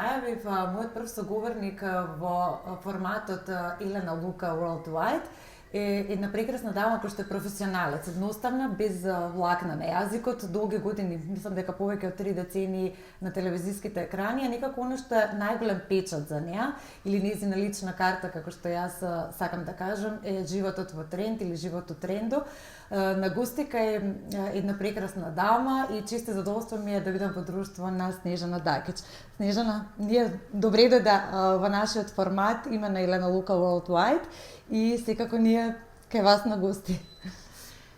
najavив moj prvi sogovornik v formatu od Elena Luka Worldwide. Jedna prekrasna dama, koja je profesionalac, jednostavna, bez vlakna na jeziku, od dolge godine, mislim da je poveke od 3 deceniji na televizijskih ekrani, a nekako ono što je najbolj pečat za nja, ili njezina lična karta, kako što jaz sakam da kažem, je život v trend ili život u trendu. Nagustika je jedna prekrasna dama i čisto zadovoljstvo mi je da vidim v društvu na Snežana Dakić. Snežana, nije dobro da v naši format ima na Elena Luka Worldwide i vsekako nije kaj vas nagusti.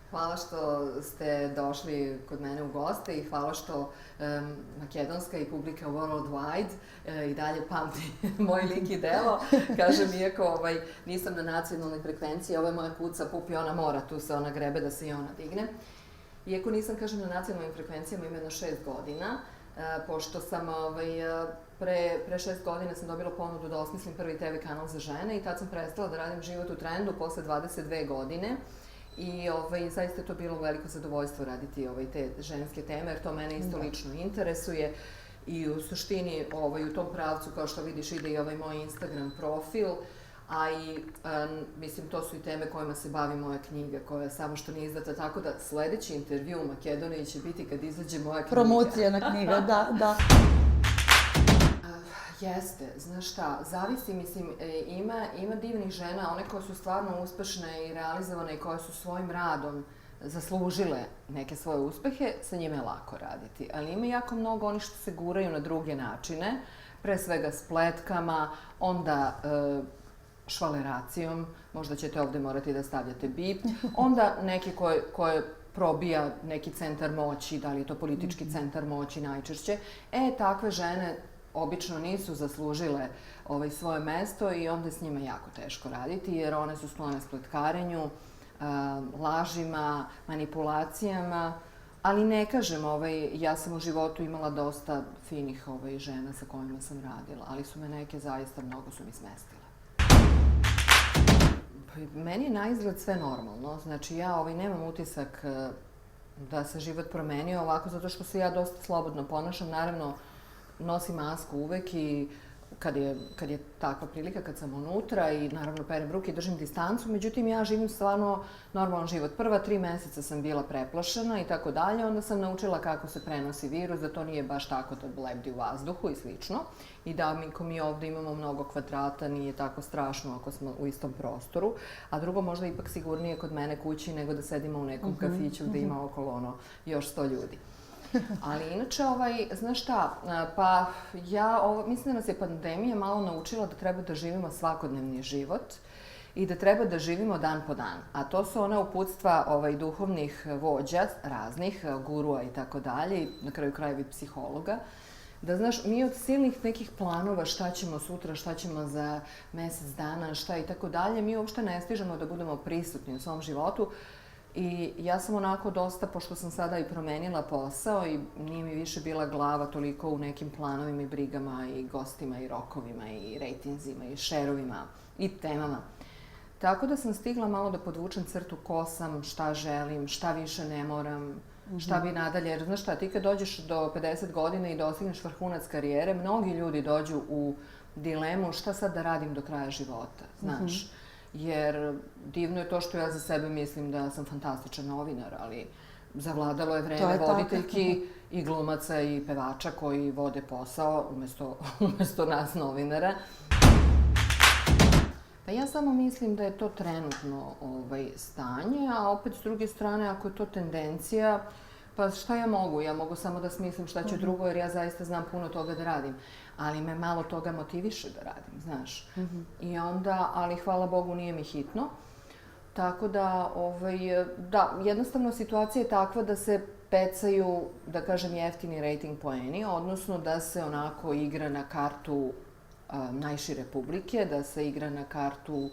Hvala što ste došli kod mene u goste i hvala što makedonska i publika Worldwide i dalje pamti moj lik i delo. Kažem, iako nisam na nacionalnoj frekvenciji, ovo je moja kuca Pup i ona mora, tu se ona grebe da se i ona digne. Iako nisam, kažem, na nacionalnim frekvencijama ima jedno 6 godina, pošto sam pre 6 godina sam dobila ponudu da osmislim prvi TV kanal za žene i tad sam prestala da radim život u trendu posle 22 godine. I zaista je to bilo veliko zadovoljstvo raditi te ženske teme, jer to mene isto lično interesuje. I u suštini u tom pravcu, kao što vidiš, ide i ovaj moj Instagram profil, a i, mislim, to su i teme kojima se bavi moja knjiga, koja samo što nije izdata, tako da sledeći intervju u Makedoniji će biti kad izađe moja knjiga. Promocija na knjiga, da. Jeste, znaš šta, zavisi, mislim, ima divnih žena, one koje su stvarno uspešne i realizovane i koje su svojim radom zaslužile neke svoje uspehe, sa njima je lako raditi. Ali ima jako mnogo onih što se guraju na druge načine, pre svega spletkama, onda švaleracijom, možda ćete ovde morati da stavljate bip, onda neke koje probija neki centar moći, da li je to politički centar moći najčešće. Takve žene obično nisu zaslužile svoje mesto i onda je s njima jako teško raditi, jer one su sklone spletkarenju, lažima, manipulacijama, ali ne kažem, ja sam u životu imala dosta finih žena sa kojima sam radila, ali su me neke zaista mnogo su mi smestile. Meni je naizgled sve normalno, znači ja nemam utisak da se život promenio ovako, zato što se ja dosta slobodno ponašam, naravno nosim masku uvek i kad je takva prilika, kad sam unutra i naravno perem ruke i držim distancu, međutim ja živim stvarno normalan život. Prva 3 meseca sam bila preplašena i tako dalje, onda sam naučila kako se prenosi virus, da to nije baš tako da lebdi u vazduhu i slično i da ako mi ovde imamo mnogo kvadrata nije tako strašno ako smo u istom prostoru, a drugo možda ipak sigurnije kod mene kući nego da sedimo u nekom kafiću gde ima okolo još 100 ljudi. Ali inače, znaš šta, pa ja mislim da nas je pandemija malo naučila da treba da živimo svakodnevni život i da treba da živimo dan po dan. A to su ona uputstva duhovnih vođa, raznih, gurua i tako dalje, i na kraju krajeva i psihologa. Da, znaš, mi od silnih nekih planova šta ćemo sutra, šta ćemo za mesec dana, šta i tako dalje, mi uopšte ne stižemo da budemo prisutni u svom životu. I ja sam onako dosta, pošto sam sada i promenila posao i nije mi više bila glava toliko u nekim planovima i brigama i gostima i rokovima i rejtinzima i šerovima i temama. Tako da sam stigla malo da podvučem crtu ko sam, šta želim, šta više ne moram, šta bi nadalje. Jer znaš šta, ti kad dođeš do 50 godina i dostigneš vrhunac karijere, mnogi ljudi dođu u dilemu šta sad da radim do kraja života, znaš. Jer divno je to što ja za sebe mislim da sam fantastičan novinar, ali zavladalo je vreme voditeljki i glumaca i pevača koji vode posao umesto nas novinara. Pa ja samo mislim da je to trenutno stanje, a opet s druge strane ako je to tendencija, pa šta ja mogu? Ja mogu samo da smislim šta ću drugo jer ja zaista znam puno toga da radim. Ali me malo toga motiviše da radim, znaš. I onda, ali hvala Bogu nije mi hitno. Tako da, jednostavno situacija je takva da se pecaju, da kažem, jeftini rejting poeni, odnosno da se onako igra na kartu najšire publike, da se igra na kartu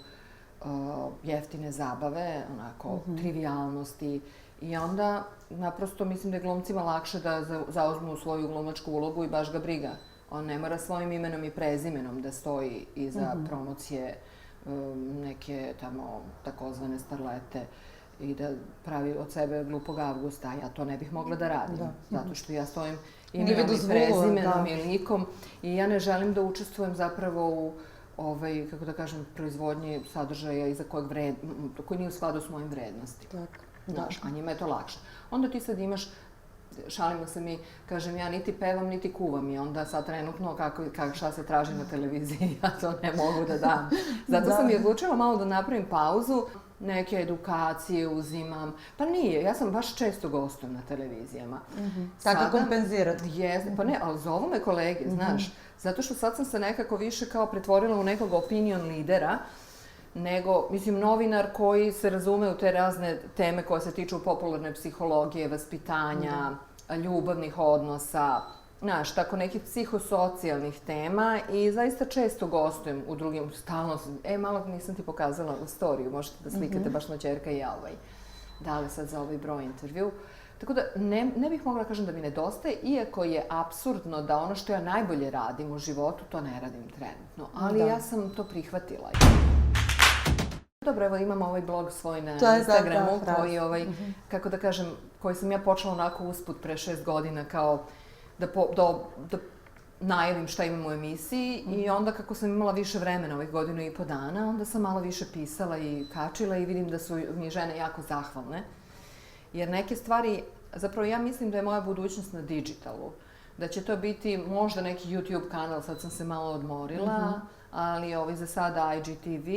jeftine zabave, onako, trivijalnosti. I onda, naprosto, mislim da je glumcima lakše da zauzmu svoju glumačku ulogu i baš ga briga. On ne mora svojim imenom i prezimenom da stoji iza promocije neke tamo takozvane starlete i da pravi od sebe glupog Avgusta. Ja to ne bih mogla da radim, zato što ja stojim imenom i prezimenom i likom i ja ne želim da učestvujem zapravo u kako da kažem, proizvodnji sadržaja iza koji nije u skladu s mojim vrednostima. Znaš, a njima je to lakše. Onda ti sad imaš, šalimo se mi, kažem ja niti pevam niti kuvam i onda sad trenutno šta se traži na televiziji, ja to ne mogu da dam. Zato sam i odlučila malo da napravim pauzu, neke edukacije uzimam. Pa nije, ja sam baš često gostujem na televizijama. Tako kompenzirati. Jeste, pa ne, ali zovu me kolege, znaš. Zato što sad sam se nekako više kao pretvorila u nekog opinion lidera, nego, mislim, novinar koji se razume u te razne teme koje se tiču popularne psihologije, vaspitanja, ljubavnih odnosa, znaš, tako nekih psihosocijalnih tema i zaista često gostujem u drugim, stalno, malo nisam ti pokazala u storiju, možete da slikate baš noćerka i ja dali sad za ovaj broj intervju. Tako da ne bih mogla kažem da mi nedostaje, iako je apsurdno da ono što ja najbolje radim u životu, to ne radim trenutno. Ali ja sam to prihvatila. Dobro, evo imam ovaj blog svoj na Instagramu koji, kako da kažem, koji sam ja počela onako usput pre 6 godina kao da najavim šta imam u emisiji i onda kako sam imala više vremena ovih 1.5 dana, onda sam malo više pisala i kačila i vidim da su mi žene jako zahvalne. Jer neke stvari, zapravo ja mislim da je moja budućnost na digitalu. Da će to biti možda neki YouTube kanal, sad sam se malo odmorila, ali za sada IGTV,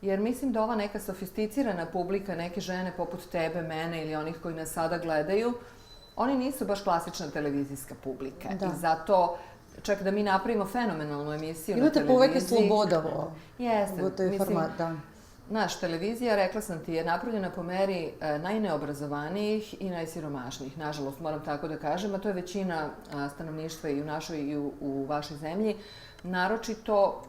jer mislim da ova neka sofisticirana publika, neke žene poput tebe, mene ili onih koji nas sada gledaju, oni nisu baš klasična televizijska publika. I zato, čak da mi napravimo fenomenalnu emisiju na televiziji... Imate poveke slobodovo. Jeste. U toj format, da. Naš televizija, rekla sam ti, je napravljena po meri najneobrazovanijih i najsiromašnijih. Nažalost, moram tako da kažem, a to je većina stanovništva i u našoj i u vašoj zemlji. Naročito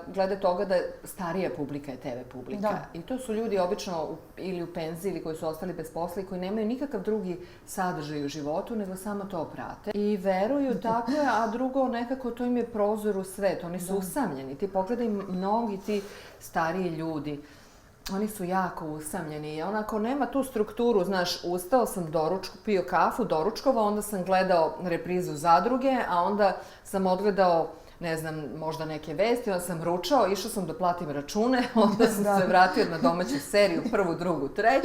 glede toga da starija publika je TV publika. I to su ljudi obično ili u penziji ili koji su ostali bez posla i koji nemaju nikakav drugi sadržaj u životu, nego samo to prate. I veruju tako je, a drugo nekako to im je prozor u svet. Oni su usamljeni. Ti pogledaj, mnogi ti stariji ljudi, oni su jako usamljeni i onako nema tu strukturu, znaš, ustao sam pio kafu, doručkovao, onda sam gledao reprizu Zadruge, a onda sam odgledao, ne znam, možda neke vesti, onda sam ručao, išao sam da platim račune, onda sam se vratio na domaću seriju, 1., 2., 3.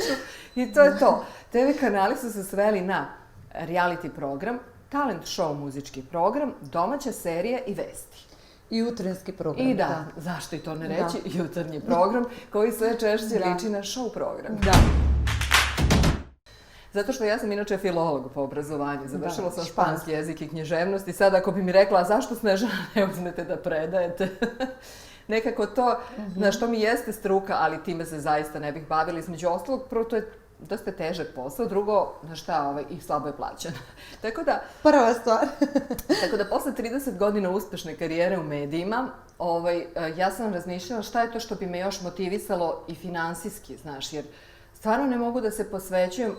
i to je to. TV kanali su se sveli na reality program, talent show muzički program, domaća serija i vesti. I jutarnjski program. I da, zašto i to ne reći, jutarnji program koji sve češće liči na show program. Da. Zato što ja sam inače filolog po obrazovanju, završila sam španski jezik i književnost i sad ako bi mi rekla, a zašto Snežana ne uzmete da predajete? Nekako to, znaš, to mi jeste struka, ali time se zaista ne bih bavila. Između ostalog, prvo to je dosta težak posao, drugo, znaš šta, i slabo je plaćen. Tako da... Prva stvar. Tako da posle 30 godina uspešne karijere u medijima, ja sam razmišljala šta je to što bi me još motivisalo i finansijski, znaš, jer stvarno ne mogu da se posvećujem,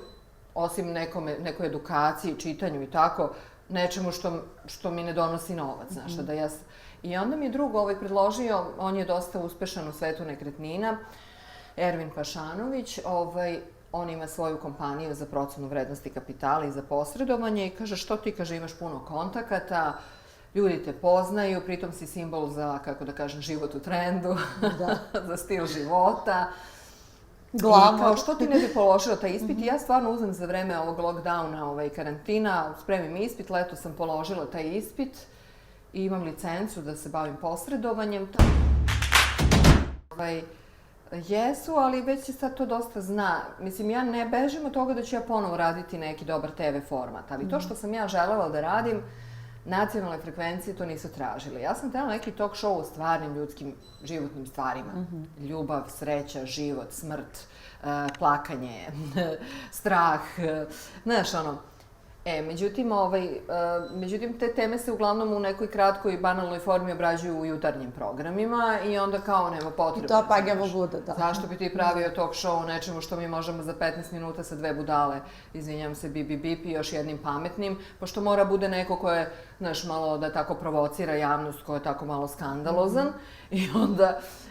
osim nekoj edukaciji, čitanju i tako, nečemu što mi ne donosi novac, znaš, da ja... I onda mi je drug predložio, on je dosta uspešan u svetu nekretnina, Ervin Pašanović, on ima svoju kompaniju za procenu vrednosti kapitala i za posredovanje i kaže, što ti, kaže, imaš puno kontakata, ljudi te poznaju, pritom si simbol za, kako da kažem, život u trendu, za stil života. I kao, što ti ne bi položila taj ispit? I ja stvarno uzmem za vreme ovog lockdowna, karantina, spremim ispit, leto sam položila taj ispit i imam licencu da se bavim posredovanjem. Jesu, ali već se sad to dosta zna. Mislim, ja ne bežim od toga da ću ja ponovo raditi neki dobar TV format, ali to što sam ja želela da radim, nacionalne frekvencije to nisu tražile. Ja sam htjela neki talk show o stvarnim ljudskim životnim stvarima. Ljubav, sreća, život, smrt, plakanje, strah, znaš ono. Međutim, te teme se uglavnom u nekoj kratkoj banalnoj formi obrađuju u jutarnjim programima i onda kao nema potrebe. I to pagavo bude, da. Zašto bi ti pravio talk show o nečemu što mi možemo za 15 minuta sa 2 budale, izvinjam se, bip i još jednim pametnim, pošto mora bude neko ko je znaš, malo da tako provocira javnost koja je tako malo skandalozan.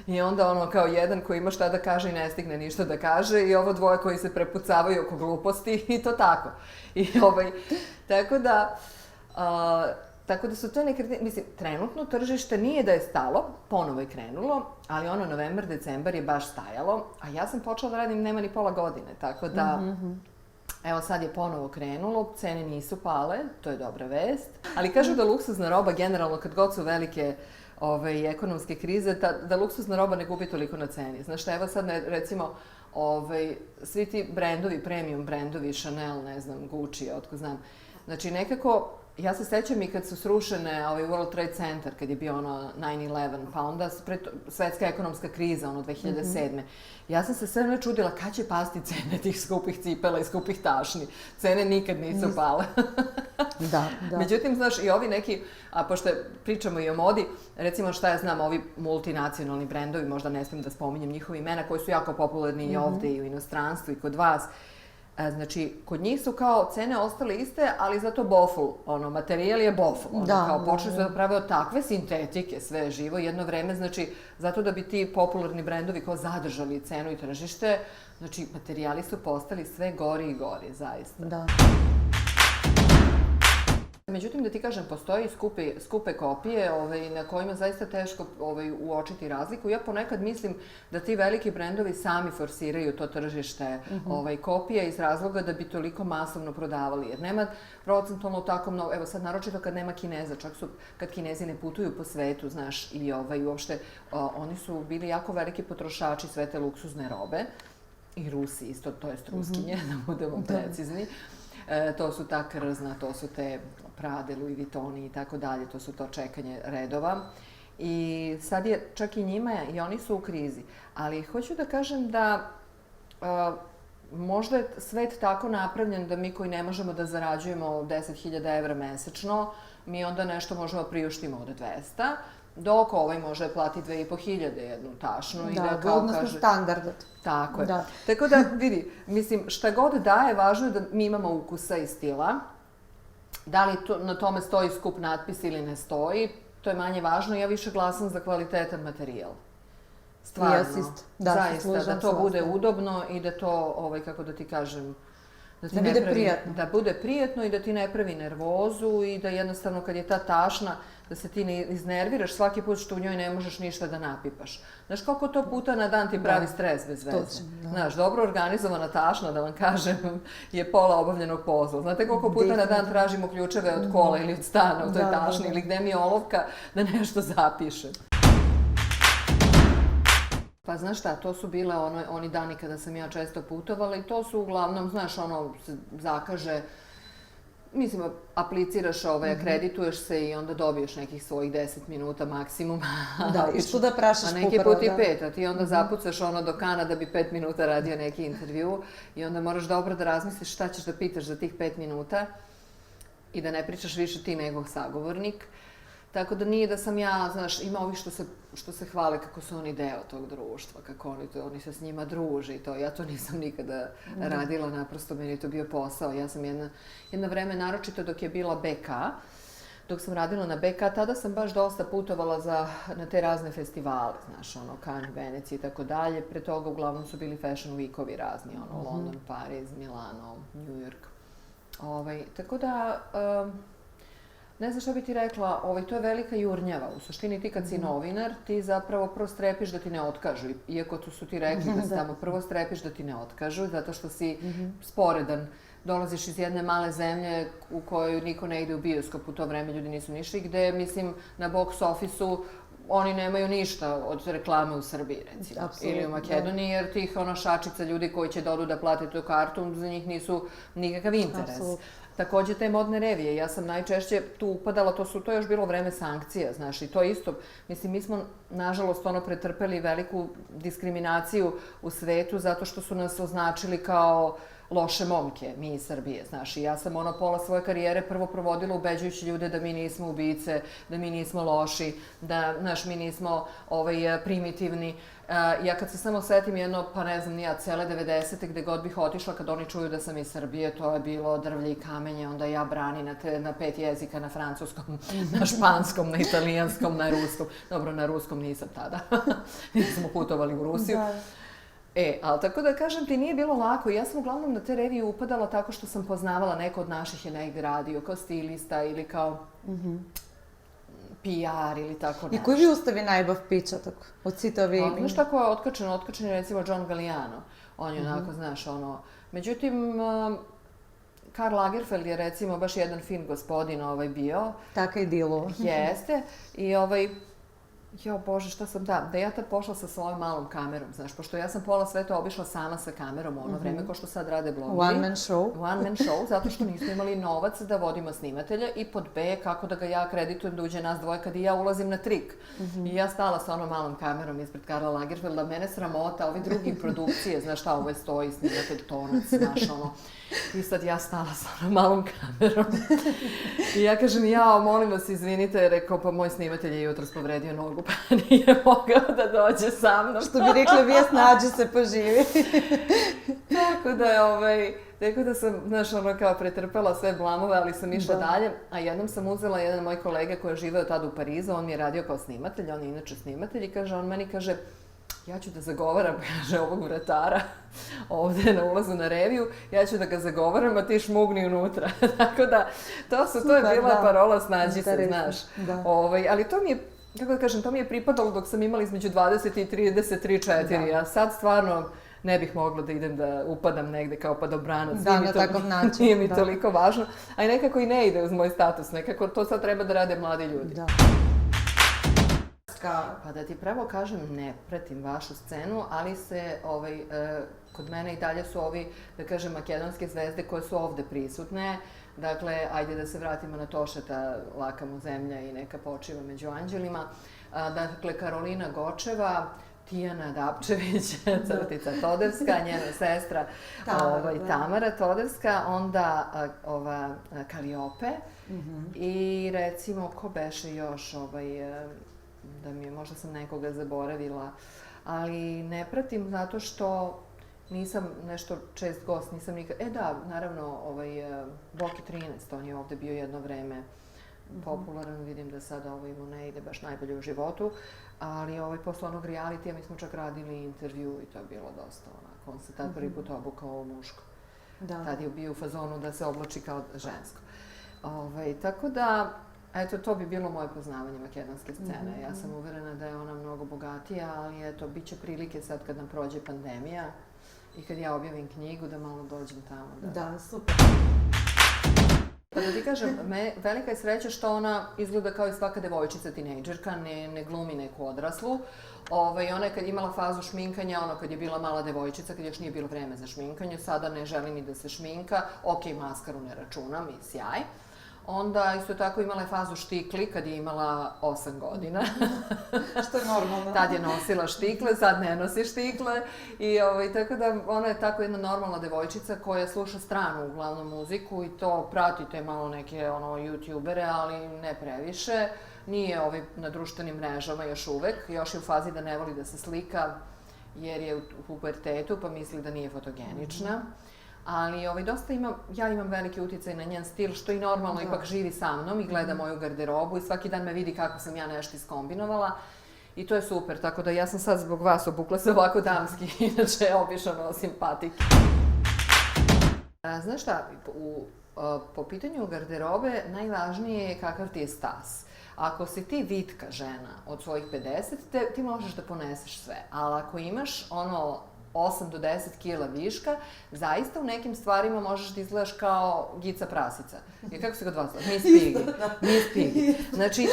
I onda ono kao jedan koji ima šta da kaže i ne stigne ništa da kaže i ovo dvoje koji se prepucavaju oko gluposti i to tako. Tako da su to nekretnine, mislim, trenutno tržište nije da je stalo, ponovo je krenulo, ali ono novembar, decembar je baš stajalo, a ja sam počela da radim nema ni pola godine, tako da, evo sad je ponovo krenulo, cene nisu pale, to je dobra vest, ali kažu da luksuzna roba generalno kad god su velike ekonomske krize, da luksuzna roba ne gubi toliko na ceni. Znaš šta, evo sad recimo, svi ti brendovi, premium brendovi, Chanel, ne znam, Gucci, otko znam, znači nekako, ja se sećam i kad su srušene World Trade Center, kad je bio ono 9/11, pa onda svetska ekonomska kriza, ono 2007. Ja sam se sve čudila kad će pasti cene tih skupih cipela i skupih tašni. Cene nikad nisu pale. Da. Međutim, znaš, i ovi neki, a pošto pričamo i o modi, recimo šta ja znam, ovi multinacionalni brendovi, možda ne smijem da spominjem njihove imena, koji su jako popularni i ovde i u inostranstvu i kod vas. Znači, kod njih su kao cene ostale iste, ali zato boful, materijal je boful. Kao počeli su da prave od takve sintetike, sve živo, jedno vreme, znači, zato da bi ti popularni brendovi kao zadržali cenu i tržište, znači, materijali su postali sve gori i gori, zaista. Da. Međutim, da ti kažem, postoji skupe kopije na kojima zaista teško uočiti razliku. Ja ponekad mislim da ti veliki brendovi sami forsiraju to tržište kopija iz razloga da bi toliko masovno prodavali. Jer nema procentualno tako mnogo, evo sad naročito kad nema Kineza, čak su kad Kinezi ne putuju po svetu, znaš, i uopšte oni su bili jako veliki potrošači sve te luksuzne robe. I Rusi isto, to jest Ruskinje, da budemo precizni. To su ta krzna, to su te Prade, Louis Vuittoni i tako dalje, to su to čekanje redova. I sad je čak i njima, i oni su u krizi. Ali hoću da kažem da možda je svet tako napravljen da mi koji ne možemo da zarađujemo 10.000 evra mesečno, mi onda nešto možemo priuštimo od 200, dok može plati 2.500 jednu tašnu. Da, odnosno standard. Tako je. Tako da, vidi, mislim, šta god daje, važno je da mi imamo ukusa i stila. Da li na tome stoji skup natpis ili ne stoji, to je manje važno. Ja više glasam za kvalitetan materijal. Stvarno. Zaista, da to bude udobno i da to, kako da ti kažem, da bude prijatno. Da bude prijatno i da ti ne pravi nervozu i da jednostavno kad je ta tašna, da se ti ne iznerviraš svaki put što u njoj ne možeš ništa da napipaš. Znaš, koliko to puta na dan ti pravi stres bez veze. Znaš, dobro organizovana tašna, da vam kažem, je pola obavljenog posla. Znate koliko puta na dan tražimo ključeve od kola ili od stana u toj tašni ili gde mi je olovka da nešto zapišem. Pa znaš šta, to su bile oni dani kada sam ja često putovala i to su uglavnom, znaš, se zakaže, mislim, apliciraš akredituješ se i onda dobiješ nekih svojih 10 minuta maksimum. Da, i što da prašaš upravo. A neki put i 5, a ti onda zapucaš do kana da bi 5 minuta radio neki intervju i onda moraš dobro da razmisliš šta ćeš da pitaš za tih 5 minuta i da ne pričaš više ti nego sagovornik. Tako da nije da sam ja, znaš, ima ovih što se hvale kako su oni deo tog društva, kako oni se s njima druže i to. Ja to nisam nikada radila, naprosto meni je to bio posao. Ja sam jedno vreme, naročito dok je bila BK, dok sam radila na BK, tada sam baš dosta putovala na te razne festivale, znaš, Cannes, Venecija i tako dalje. Pre toga uglavnom su bili fashion weekovi razni, London, Pariz, Milano, New York. Tako da... Ne znam šta bi ti rekla, to je velika jurnjava. U suštini ti kad si novinar, ti zapravo prvo strepiš da ti ne otkažu. Iako tu su ti rekli da si tamo prvo strepiš da ti ne otkažu, zato što si sporedan. Dolaziš iz jedne male zemlje u kojoj niko ne ide u bioskop, u to vreme ljudi nisu nišli, gde, mislim, na box office-u oni nemaju ništa od reklame u Srbiji, recimo. Ili u Makedoniji, jer tih šačica ljudi koji će da odu da plate tu kartu, za njih nisu nikakav interes. Takođe, te modne revije, ja sam najčešće tu upadala, to je još bilo vreme sankcija, znaš, i to isto, mislim, mi smo, nažalost, pretrpeli veliku diskriminaciju u svetu zato što su nas označili kao loše momke, mi iz Srbije, znaš, i ja sam pola svoje karijere prvo provodila ubeđujući ljude da mi nismo ubice, da mi nismo loši, da, znaš, mi nismo primitivni. Ja kad se samo setim jedno, pa ne znam, nija, cele 90. gde god bih otišla, kad oni čuju da sam iz Srbije, to je bilo drvlje i kamenje, onda ja brani na 5 jezika, na francuskom, na španskom, na italijanskom, na ruskom. Dobro, na ruskom nisam tada, nismo putovali u Rusiju. Ali tako da kažem ti, nije bilo lako. Ja sam uglavnom na te revije upadala tako što sam poznavala, neko od naših je negde radio kao stilista ili kao PR ili tako nešto. И кој ви остави најбав впечаток од сите овие имена? Znaš tako je otkačen? Otkačen je recimo John Galliano. On je onako, znaš, Međutim, Karl Lagerfeld je recimo baš jedan fin gospodin bio. Така и делува. Jeste. I Jo, Bože, šta sam, da ja tad pošla sa svojom malom kamerom, znaš, pošto ja sam pola sveta obišla sama sa kamerom u ono vreme, ko što sad rade blogeri. One man show. One man show, zato što nismo imali novac da vodimo snimatelja i pod B, kako da ga ja kreditujem da uđe nas dvoje kad i ja ulazim na trik. I ja stala sa onom malom kamerom ispred Karla Lagerfelda, mene sramota, ovi drugi produkcije, znaš šta, ovo stoji, snimatelj tonac, znaš, I sad ja stala sa onom malom kamerom. I ja kažem, molim vas, izvinite, rekao, pa moj snimatelj je jutros povredio nogu, pa nije mogao da dođe sa mnom. Što bi rekla, vije snađi se poživi. Tako da sam, znaš, kao pretrpela sve blamove, ali sam išla dalje. A jednom sam uzela jedan moj kolega koji je živeo tada u Parizu, on mi je radio kao snimatelj, on je inače snimatelj i on meni kaže, ja ću da zagovaram, kaže, ovog vratara ovde na ulazu na reviju, ja ću da ga zagovaram, a ti šmugni unutra. Tako da, to je bila parola snađi se, znaš. Ali to mi je, kako da kažem, to mi je pripadalo dok sam imala između 20 i 33-4, a sad stvarno ne bih mogla da idem da upadam negde kao padobranac. Da, na takav način. Nije mi toliko važno, a i nekako i ne ide uz moj status, nekako to sad treba da rade mladi ljudi. Da. Pa da ti pravo kažem, ne pratim vašu scenu, ali se kod mene i dalje su ovi, da kažem, makedonske zvezde koje su ovde prisutne. Dakle, ajde da se vratimo na Tošeta, Laka mu zemlja i neka počiva među anđelima. Dakle, Karolina Gočeva, Tijana Dapčević, crtica Todevska, njena sestra Tamara Todevska, onda Kaliope i recimo, ko beše još, da mi je, možda sam nekoga zaboravila, ali ne pratim zato što nisam nešto čest gost, nisam nikad... naravno, Boki 13, on je ovde bio jedno vreme popularan, vidim da sada mu ne ide baš najbolje u životu, ali posle onog realitija mi smo čak radili intervju i to je bilo dosta onako, on se tad prvi put obukao u muško. Tad je bio u fazonu da se oblači kao žensko. Tako da, eto, to bi bilo moje poznavanje makedonske scene. Ja sam uverena da je ona mnogo bogatija, ali eto, bit će prilike sad kad nam prođe pandemija i kad ja objavim knjigu da malo dođem tamo. Da, super. Pa da ti kažem, velika je sreća što ona izgleda kao i svaka devojčica tinejdžerka, ne glumi neku odraslu. Ona je kad imala fazu šminkanja, kad je bila mala devojčica, kad još nije bilo vreme za šminkanje, sada ne želi ni da se šminka, maskaru ne računam i sjaj. Onda isto tako imala je fazu štikli kad je imala 8 godina. Što je normalno. Tad je nosila štikle, sad ne nosi štikle. I tako da ona je tako jedna normalna devojčica koja sluša stranu uglavnom muziku i to prati te malo neke youtubere, ali ne previše. Nije na društvenim mrežama još uvek, još je u fazi da ne voli da se slika jer je u pubertetu pa misli da nije fotogenična. Ali dosta ja imam veliki uticaj na njen stil, što i normalno ipak živi sa mnom i gleda moju garderobu i svaki dan me vidi kako sam ja nešto iskombinovala i to je super, tako da ja sam sad zbog vas obukla se ovako damski, inače obično nosim patike. Znaš šta, po pitanju garderobe najvažnije je kakav ti je stas. Ako si ti vitka žena od svojih 50, ti možeš da poneseš sve, ali ako imaš 8 do 10 kila viška, zaista u nekim stvarima možeš da izgledaš kao Gica Prasica. Jer kako se ga dva zove? Miss Piggy. Znači,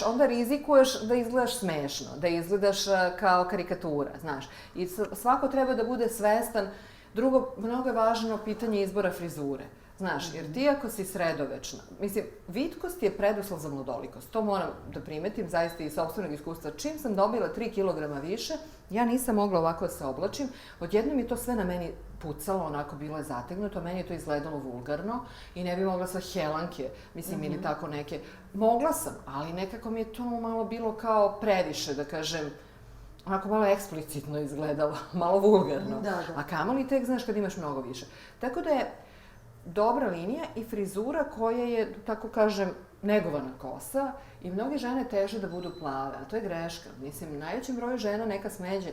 onda rizikuješ da izgledaš smešno, da izgledaš kao karikatura, znaš. I svako treba da bude svestan. Drugo, mnogo je važno pitanje izbora frizure. Znaš, jer ti ako si sredovečna, mislim, vitkost je preduslov za mladolikost. To moram da primetim zaista iz sopstvenog iskustva. Čim sam dobila 3 kilograma više, ja nisam mogla ovako da se oblačim. Odjednom je to sve na meni pucalo, onako bilo je zategnuto, meni je to izgledalo vulgarno i ne bi mogla sa helanke, mislim, ili tako neke. Mogla sam, ali nekako mi je to malo bilo kao previše, da kažem, onako malo eksplicitno izgledalo, malo vulgarno. A kamoli tek, znaš, kad imaš mnogo više. Tako da je dobra linija i frizura koja je, tako kažem, negovana kosa i mnoge žene teže da budu plave, a to je greška. Mislim, najvećem broju žena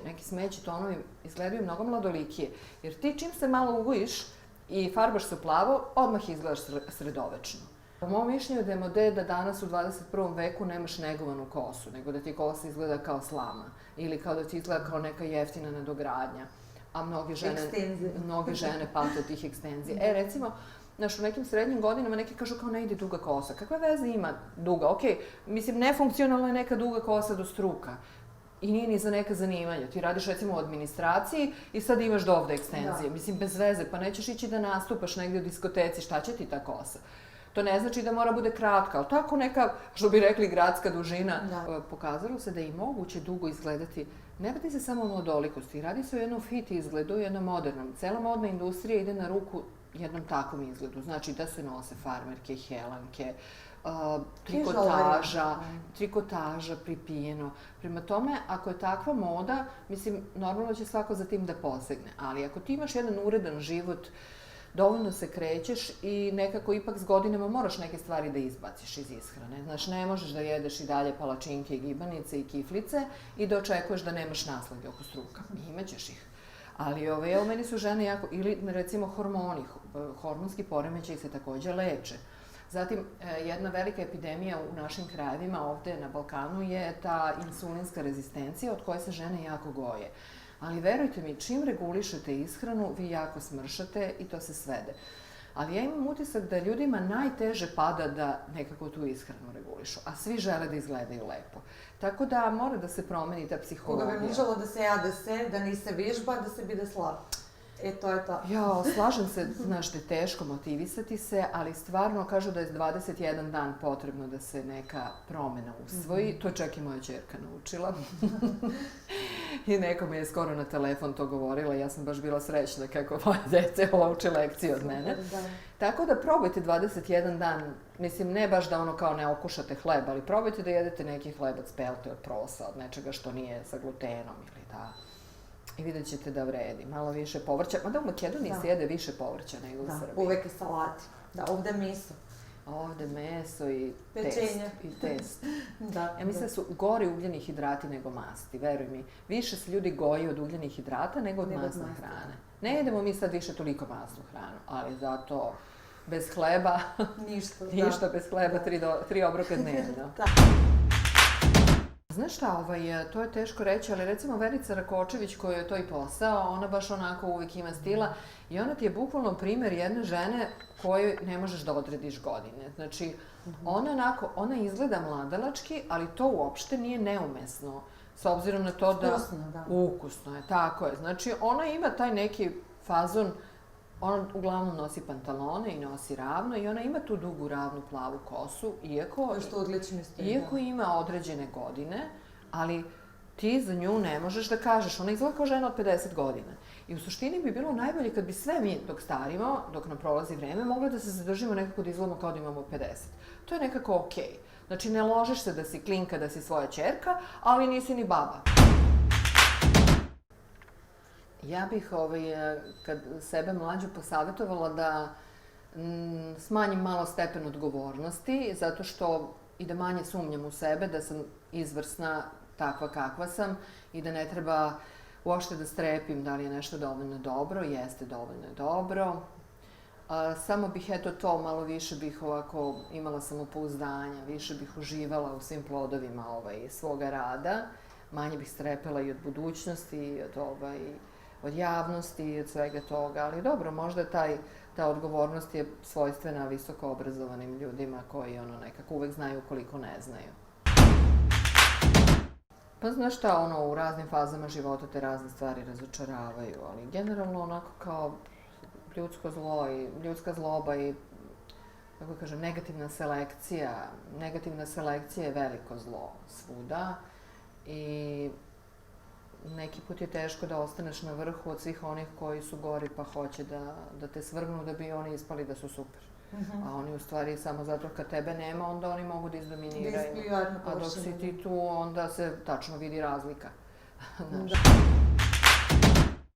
neki smeđi tonovi izgledaju mnogo mladolikije, jer ti čim se malo ugojiš i farbaš se u plavo, odmah izgledaš sredovečno. Po mom mišljenju da je mode da danas u 21. veku nemaš negovanu kosu, nego da ti kosa izgleda kao slama ili kao da ti izgleda kao neka jeftina nadogradnja, a mnoge žene pate od tih ekstenzija. Recimo, znaš, u nekim srednjim godinama neki kažu kao ne ide duga kosa. Kakve veze ima duga? Okej, mislim, nefunkcionalna je neka duga kosa do struka. I nije ni za neka zanimanja. Ti radiš recimo u administraciji i sad imaš do ovde ekstenzije. Mislim, bez veze, pa nećeš ići da nastupaš negdje u diskoteci, šta će ti ta kosa? To ne znači da mora bude kratka, ali tako neka, što bi rekli, gradska dužina. Pokazalo se da je i moguće dugo izgledati. Ne radi se samo o mladolikosti, radi se o jednom fit izgledu, jednom modernom. Cela modna industrija ide na ruku jednom takvom izgledu. Znači da se nose farmerke, helanke, trikotaža, pripijeno. Prema tome, ako je takva moda, mislim, normalno će svako za tim da posegne. Ali ako ti imaš jedan uredan život, dovoljno se krećeš i nekako ipak s godinama moraš neke stvari da izbaciš iz ishrane. Znači, ne možeš da jedeš i dalje palačinke i gibanice i kiflice i da očekuješ da nemaš naslage oko struka. Imaćeš ih. Ali evo, meni su žene jako, ili recimo hormoni, hormonski poremećaji se takođe leče. Zatim, jedna velika epidemija u našim krajevima ovde na Balkanu je ta insulinska rezistencija od koje se žene jako goje. Ali verujte mi, čim regulišete ishranu, vi jako smršate i to se svede. Ali ja imam utisak da ljudima najteže pada da nekako tu ishranu regulišu, a svi žele da izgledaju lepo. Tako da mora da se promeni ta psihologija. Koga bi moželo da se jade se, da ni se vižba, da se bide slab. To je to. Ja, slažem se, znaš, da je teško motivisati se, ali stvarno kažu da je 21 dan potrebno da se neka promena usvoji. To čak i moja ćerka naučila. I neko mi je skoro na telefon to govorila. Ja sam baš bila srećna kako moje dece uči lekciju od mene. Tako da probajte 21 dan, mislim, ne baš da ono kao ne okušate hleb, ali probajte da jedete neki hleb od spelte, od prosa, od nečega što nije sa glutenom ili da... I vidjet ćete da vredi. Malo više povrća. Mada u Makedoniji se jede više povrća nego u Srbiji. Da, uvek i salati. Da, ovde meso. Ovde meso i test. Ja mislim da su gori ugljeni hidrati nego masti, veruj mi. Više se ljudi goji od ugljenih hidrata nego od masne hrane. Ne jedemo mi sad više toliko masnu hranu, ali zato bez hleba... Ništa bez hleba, 3 obroka dnevno. Znaš šta, to je teško reći, ali recimo Verica Rakočević koja je to i posao, ona baš onako uvijek ima stila i ona ti je bukvalno primer jedne žene kojoj ne možeš da odrediš godine. Znači, ona izgleda mladalački, ali to uopšte nije neumesno, s obzirom na to da... Ukusno je, tako je. Znači, ona ima taj neki fazon, ona uglavnom nosi pantalone i nosi ravno i ona ima tu dugu, ravnu, plavu kosu, iako ima određene godine, ali ti za nju ne možeš da kažeš. Ona izgleda kao žena od 50 godina. I u suštini bi bilo najbolje kad bi sve mi dok starimo, dok nam prolazi vreme, mogli da se zadržimo nekako da izgledamo kao da imamo 50. To je nekako okej. Znači, ne ložiš se da si klinka, da si svoja ćerka, ali nisi ni baba. Ja bih kad sebe mlađu posavjetovala da smanjim malo stepen odgovornosti, zato što i da manje sumnjam u sebe, da sam izvrsna takva kakva sam i da ne treba uopšte da strepim da li je nešto dovoljno dobro, jeste dovoljno dobro. Samo bih to malo više bih ovako imala samopouzdanja, više bih uživala u svim plodovima svoga rada, manje bih strepela i od budućnosti i od javnosti i od svega toga, ali dobro, možda ta odgovornost je svojstvena visoko obrazovanim ljudima koji nekako uvek znaju koliko ne znaju. Pa znaš šta, u raznim fazama života te razne stvari razočaravaju, ali generalno onako kao ljudsko zlo i ljudska zloba i, kako kažem, negativna selekcija je veliko zlo svuda i neki put je teško da ostaneš na vrhu od svih onih koji su gori pa hoće da te svrgnu da bi oni ispali da su super. A oni u stvari samo zato kad tebe nema, onda oni mogu da izdominiraju. A dok si ti tu, onda se tačno vidi razlika.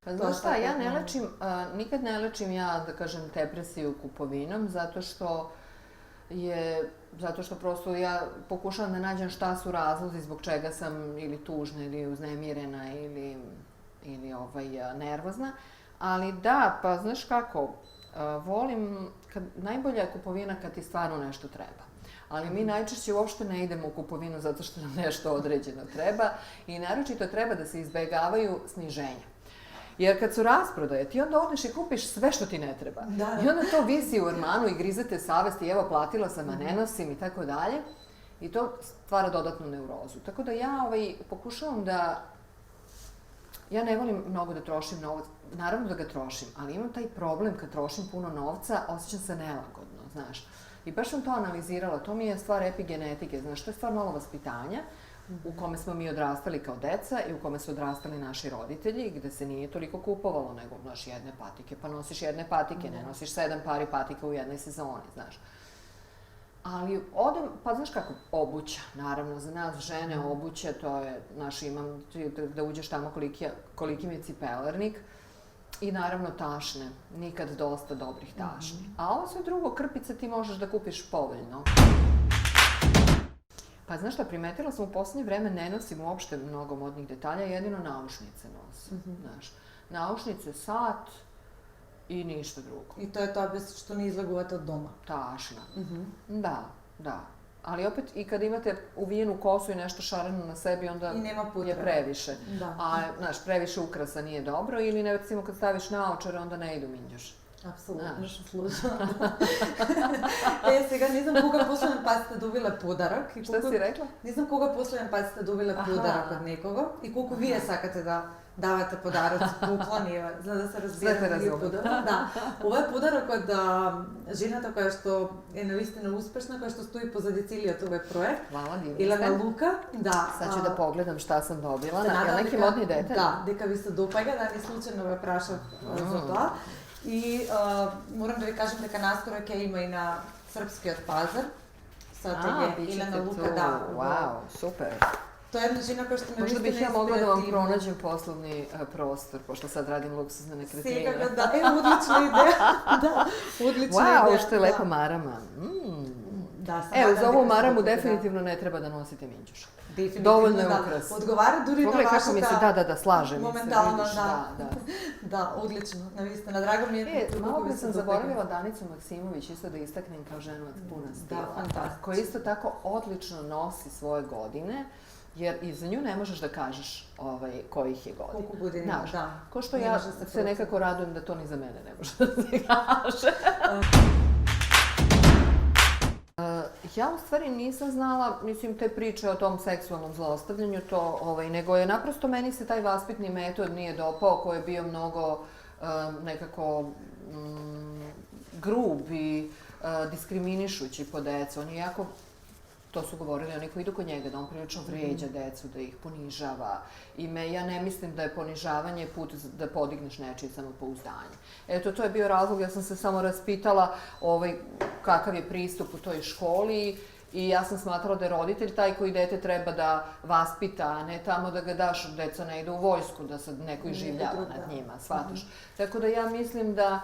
Pa znaš šta, ja ne lečim, nikad ne lečim ja, da kažem, depresiju kupovinom, zato što prosto ja pokušavam da nađem šta su razlozi zbog čega sam ili tužna ili uznemirena ili nervozna. Ali da, pa znaš kako, volim, najbolja je kupovina kad ti stvarno nešto treba. Ali mi najčešće uopšte ne idemo u kupovinu zato što nam nešto određeno treba i naročito treba da se izbegavaju sniženja. Jer kad su rasprodaje, ti onda odeš i kupiš sve što ti ne treba. I onda to visi u ormanu i grizete savest i evo platila sam, a ne nosim i tako dalje. I to stvara dodatnu neurozu. Tako da ja pokušavam da... Ja ne volim mnogo da trošim novac. Naravno da ga trošim, ali imam taj problem kad trošim puno novca, osjećam se nelagodno, znaš. I baš sam to analizirala, to mi je stvar epigenetike, znaš, to je stvar malo vaspitanja u kome smo mi odrastali kao deca i u kome su odrastali naši roditelji, gde se nije toliko kupovalo, nego, znaš, jedne patike, pa nosiš jedne patike, ne nosiš 7 pari patika u jednoj sezoni, znaš. Ali odem, pa znaš kako, obuća, naravno, za nas žene obuće, to je, znaš, imam da uđeš tamo koliki mi je cipelarnik i naravno tašne, nikad dosta dobrih tašni. A ovo sve drugo, krpice ti možeš da kupiš povoljno. Pa znaš šta, primetila sam u poslednje vreme ne nosim uopšte mnogo modnih detalja, jedino naušnice nosim, znaš. Naušnice, sat i ništa drugo. I to je to bez što ne izlagujete od doma? Tašna. Da. Ali opet i kad imate uvijenu kosu i nešto šareno na sebi, onda je previše. A, znaš, previše ukrasa nije dobro ili, recimo, kad staviš naočare, onda ne idu minđuš. Apsolutno se služam. Сега не знам кога последен пат сте добиле подарок. Šta si rekla? Не знам кога последен пат сте добиле подарок од некого и колку вие сакате да давате подароци, поклони, за да се разберете вие подарок. Да. Ова е подарок од жената која што е навистина успешна, која што стои позади целиот овој проект. Hvala, divna ste. Илена Лука, да. Sad ću da pogledam šta sam dobila. Je neki modni detalj? Да, дека ви се допаѓа, да не случајно ве прашав за тоа. И морам да ви кажам дека наскоро ќе има и на српскиот пазар. Сад е Илена Лука, да. Вау, супер. To je jedna žena koja što me Možda bih ja mogla da vam pronađem poslovni prostor, pošto sad radim luksuzne nekretnine. Svega, da, odlična ideja. Da, odlična ideja. Wow, što je lepa marama. Evo, za ovu maramu definitivno ne treba da nosite minđuš. Dovoljno je ukras. Odgovara duri na vaša kako mi se, da, slažem. Momentalno, da. Da, odlično, navistina. Drago mi je. Malo pre sam zaboravila Danicu Maksimović, isto da istaknem kao ženu od puna stila. Da, fantastično. Koja isto tako odlično nosi svoje godine, jer i za nju ne možeš da kažeš kojih je godina. Koliko godina, da. Ko što ja se nekako radujem da to ni za mene ne može da se kaže. Ja u stvari nisam znala, mislim, te priče o tom seksualnom zlostavljanju, nego je naprosto meni se taj vaspitni metod nije dopao, koji je bio mnogo nekako grub i diskriminišući po decu. On je jako, to su govorili oni koji idu kod njega, da on prilično vređa decu, da ih ponižava. Ja ne mislim da je ponižavanje put da podigneš nečije samopouzdanje. Eto, to je bio razlog, ja sam se samo raspitala kakav je pristup u toj školi i ja sam smatrala da je roditelj taj koji dete treba da vaspita, a ne tamo da ga daš, deca ne ide u vojsku, da se neko iživljava nad njima, shvataš. Tako da ja mislim da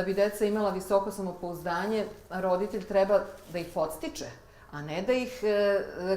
bi deca imala visoko samopouzdanje, roditelj treba da ih podstiče, a ne da ih,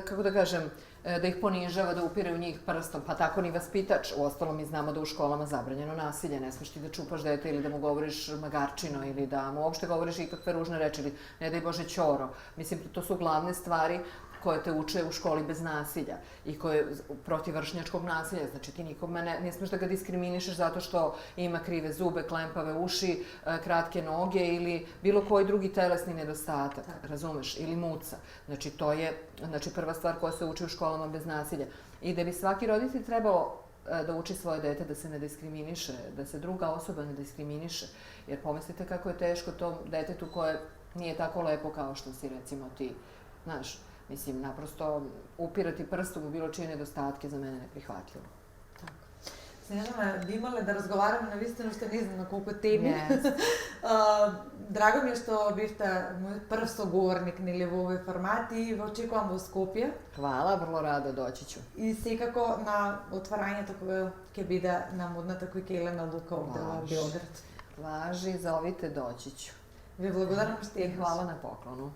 kako da kažem, da ih ponižava, da upire u njih prstom, pa tako ni vaspitač. Uostalom, mi znamo da u školama zabranjeno nasilje, ne smiješ ti da čupaš dete ili da mu govoriš magarčino ili da mu uopšte govoriš ikakve ružne reči ili ne daj Bože ćoro. Mislim, to su glavne stvari koje te uče u školi bez nasilja i koje protiv vršnjačkog nasilja. Znači ti nikome ne smiješ da ga diskriminišeš zato što ima krive zube, klempave uši, kratke noge ili bilo koji drugi telesni nedostatak, razumeš, ili muca. Znači to je prva stvar koja se uči u školama bez nasilja. I da bi svaki roditelj trebalo da uči svoje dete da se ne diskriminiše, da se druga osoba ne diskriminiše. Jer pomislite kako je teško tom detetu koje nije tako lepo kao što si recimo ti, znaš. Mislim, naprosto upirati prstom u bilo čije nedostatke za mene neprihvatljivo. Tako. Снежана, би имале да разговараме навистина уште не знам на колку теми. Yes. Драго ми е што бевте мој прв соговорник нели во овој формат и ве очекувам во Скопје. Hvala, vrlo rado doći ću. И секако на отварањето кое ќе биде на модната којка Елена Лука овде во Važi. Белград. Važi, zovite, doći ću. Ви благодарам што I hvala na poklonu.